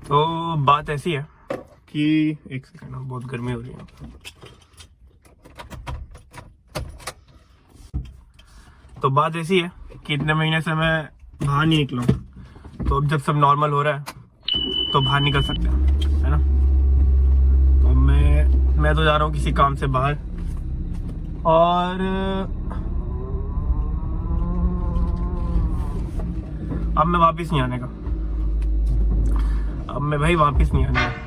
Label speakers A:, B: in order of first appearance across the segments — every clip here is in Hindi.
A: तो बात ऐसी है कि एक सेकंड, बहुत गर्मी हो रही है। तो बात ऐसी है कि इतने महीने से मैं बाहर नहीं निकला हूँ, तो अब जब सब नॉर्मल हो रहा है तो बाहर निकल सकते हैं, है ना। तो मैं तो जा रहा हूँ किसी काम से बाहर, और अब मैं वापस नहीं आने का। अब मैं भाई वापस नहीं आने का।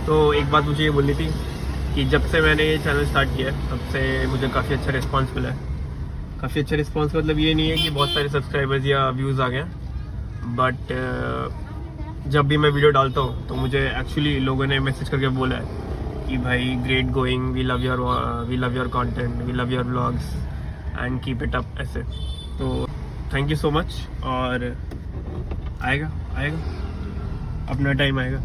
A: तो एक बात मुझे ये बोलनी थी कि जब से मैंने ये चैनल स्टार्ट किया है तब से मुझे काफ़ी अच्छा रिस्पांस मिला है। काफ़ी अच्छा रिस्पांस मतलब ये नहीं है कि बहुत सारे सब्सक्राइबर्स या व्यूज़ आ गए, बट जब भी मैं वीडियो डालता हूँ तो मुझे एक्चुअली लोगों ने मैसेज करके बोला है कि भाई great going, we love your content, we love your vlogs and keep it up, ऐसे। तो थैंक यू सो मच। और आएगा अपना टाइम आएगा।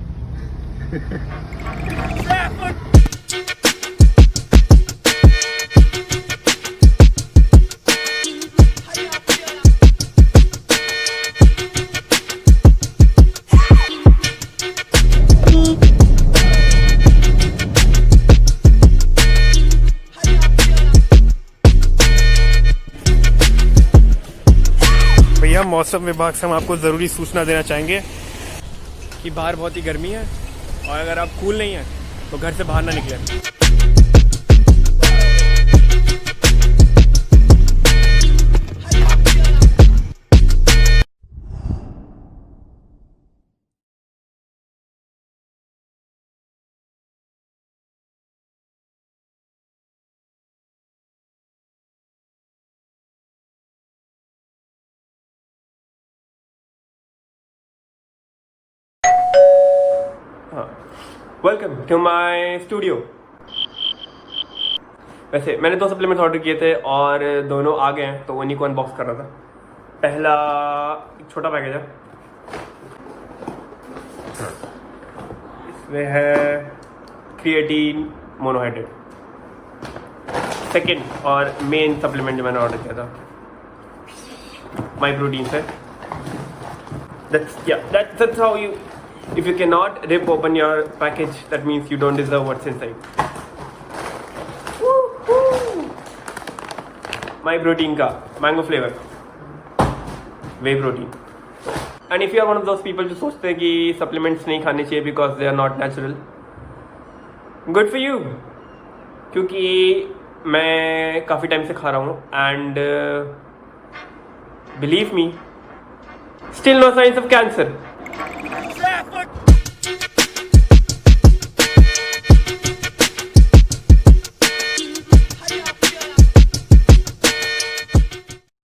A: भैया, मौसम विभाग से हम आपको ज़रूरी सूचना देना चाहेंगे कि बाहर बहुत ही गर्मी है, और अगर आप कूल नहीं हैं तो घर से बाहर ना निकलें। Welcome to my studio. वैसे मैंने 2 सप्लीमेंट्स ऑर्डर किए थे और दोनों आ गए हैं, तो उन्हीं को अनबॉक्स कर रहा था। पहला एक छोटा पैकेज है, इसमें है क्रिएटिन मोनोहाइड्रेट। सेकेंड और मेन सप्लीमेंट जो मैंने ऑर्डर किया था माई प्रोटीन से। That's how you, if you cannot rip open your package, that means you don't deserve what's inside. My protein का mango flavour whey protein. And if you are one of those people जो सोचते हैं कि सप्लीमेंट्स नहीं खाने चाहिए because they are not natural, good for you, क्योंकि मैं काफ़ी टाइम से खा रहा हूँ and believe me, still no science of cancer.